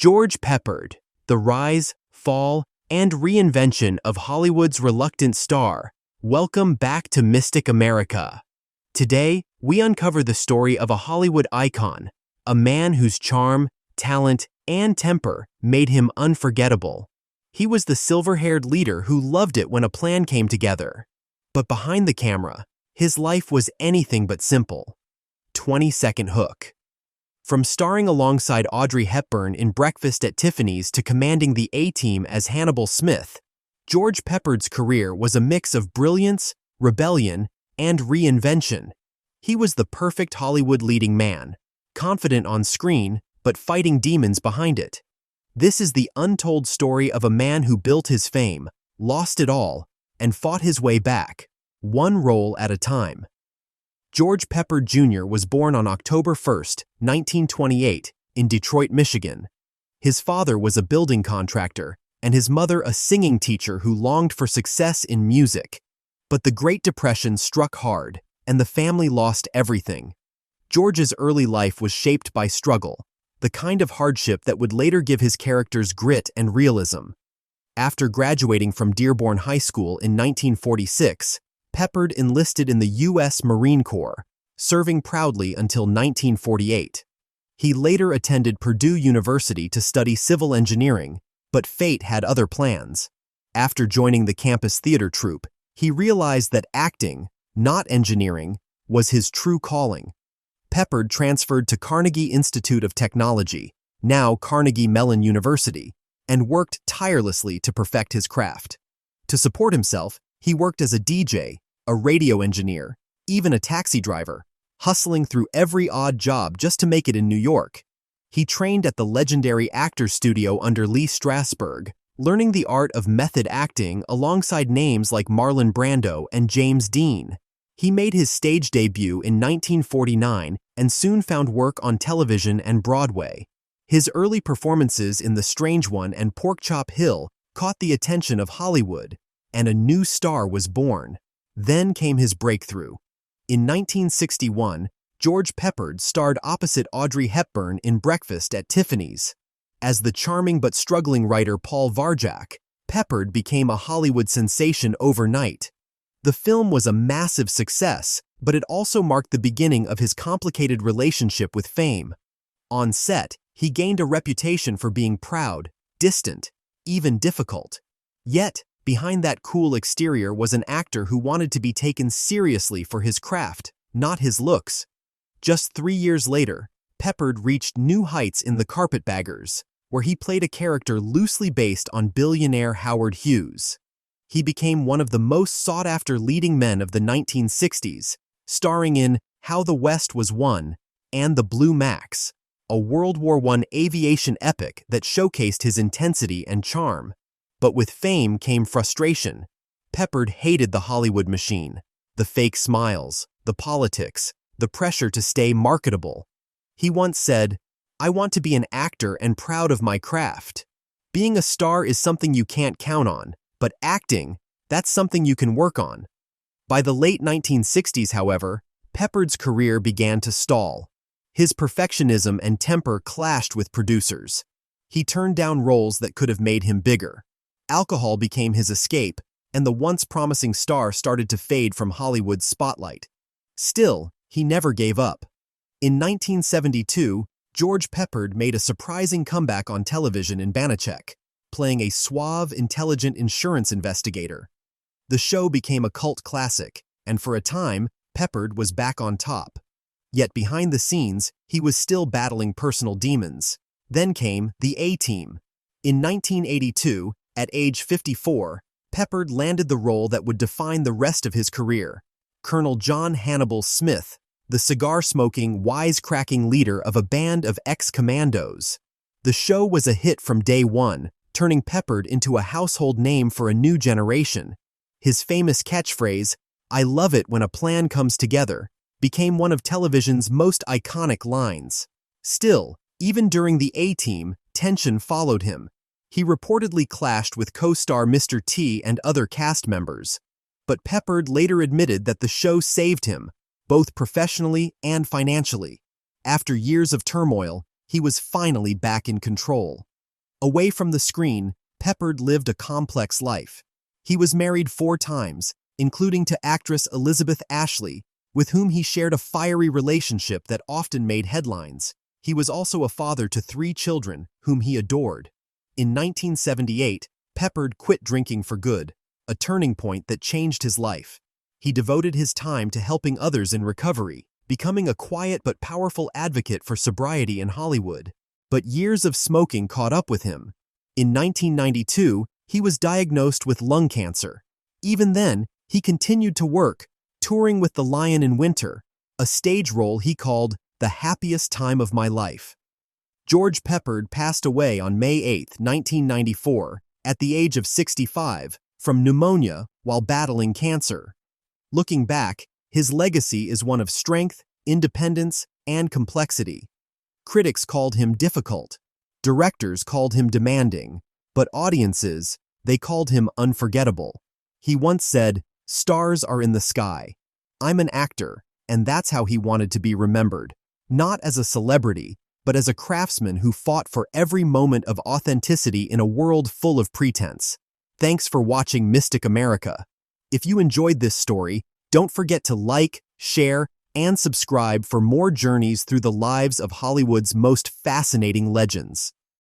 George Peppard, the rise, fall, and reinvention of Hollywood's reluctant star. Welcome back to Mystic America. Today, we uncover the story of a Hollywood icon, a man whose charm, talent, and temper made him unforgettable. He was the silver-haired leader who loved it when a plan came together. But behind the camera, his life was anything but simple. 20-second hook. From starring alongside Audrey Hepburn in Breakfast at Tiffany's to commanding the A-Team as Hannibal Smith, George Peppard's career was a mix of brilliance, rebellion, and reinvention. He was the perfect Hollywood leading man, confident on screen, but fighting demons behind it. This is the untold story of a man who built his fame, lost it all, and fought his way back, one role at a time. George Peppard Jr. was born on October 1, 1928, in Detroit, Michigan. His father was a building contractor, and his mother a singing teacher who longed for success in music. But the Great Depression struck hard, and the family lost everything. George's early life was shaped by struggle, the kind of hardship that would later give his characters grit and realism. After graduating from Dearborn High School in 1946, Peppard enlisted in the U.S. Marine Corps, serving proudly until 1948. He later attended Purdue University to study civil engineering, but fate had other plans. After joining the campus theater troupe, he realized that acting, not engineering, was his true calling. Peppard transferred to Carnegie Institute of Technology, now Carnegie Mellon University, and worked tirelessly to perfect his craft. To support himself, he worked as a DJ, a radio engineer, even a taxi driver, hustling through every odd job just to make it in New York. He trained at the legendary Actors Studio under Lee Strasberg, learning the art of method acting alongside names like Marlon Brando and James Dean. He made his stage debut in 1949 and soon found work on television and Broadway. His early performances in The Strange One and Pork Chop Hill caught the attention of Hollywood, and a new star was born. Then came his breakthrough. In 1961, George Peppard starred opposite Audrey Hepburn in Breakfast at Tiffany's. As the charming but struggling writer Paul Varjak, Peppard became a Hollywood sensation overnight. The film was a massive success, but it also marked the beginning of his complicated relationship with fame. On set, he gained a reputation for being proud, distant, even difficult. Yet, behind that cool exterior was an actor who wanted to be taken seriously for his craft, not his looks. Just 3 years later, Peppard reached new heights in The Carpetbaggers, where he played a character loosely based on billionaire Howard Hughes. He became one of the most sought-after leading men of the 1960s, starring in How the West Was Won and The Blue Max, a World War I aviation epic that showcased his intensity and charm. But with fame came frustration. Peppard hated the Hollywood machine, the fake smiles, the politics, the pressure to stay marketable. He once said, "I want to be an actor and proud of my craft. Being a star is something you can't count on, but acting, that's something you can work on." By the late 1960s, however, Peppard's career began to stall. His perfectionism and temper clashed with producers. He turned down roles that could have made him bigger. Alcohol became his escape, and the once promising star started to fade from Hollywood's spotlight. Still, he never gave up. In 1972, George Peppard made a surprising comeback on television in Banachek, playing a suave, intelligent insurance investigator. The show became a cult classic, and for a time, Peppard was back on top. Yet behind the scenes, he was still battling personal demons. Then came the A-Team. In 1982, at age 54, Peppard landed the role that would define the rest of his career. Colonel John Hannibal Smith, the cigar-smoking, wisecracking leader of a band of ex-commandos. The show was a hit from day one, turning Peppard into a household name for a new generation. His famous catchphrase, "I love it when a plan comes together," became one of television's most iconic lines. Still, even during the A-Team, tension followed him. He reportedly clashed with co-star Mr. T and other cast members. But Peppard later admitted that the show saved him, both professionally and financially. After years of turmoil, he was finally back in control. Away from the screen, Peppard lived a complex life. He was married 4 times, including to actress Elizabeth Ashley, with whom he shared a fiery relationship that often made headlines. He was also a father to 3 children, whom he adored. In 1978, Peppard quit drinking for good, a turning point that changed his life. He devoted his time to helping others in recovery, becoming a quiet but powerful advocate for sobriety in Hollywood. But years of smoking caught up with him. In 1992, he was diagnosed with lung cancer. Even then, he continued to work, touring with The Lion in Winter, a stage role he called the happiest time of my life. George Peppard passed away on May 8, 1994, at the age of 65, from pneumonia while battling cancer. Looking back, his legacy is one of strength, independence, and complexity. Critics called him difficult, directors called him demanding, but audiences, they called him unforgettable. He once said, "Stars are in the sky. I'm an actor," and that's how he wanted to be remembered. Not as a celebrity, but as a craftsman who fought for every moment of authenticity in a world full of pretense. Thanks for watching Mystic America. If you enjoyed this story, don't forget to like, share, and subscribe for more journeys through the lives of Hollywood's most fascinating legends.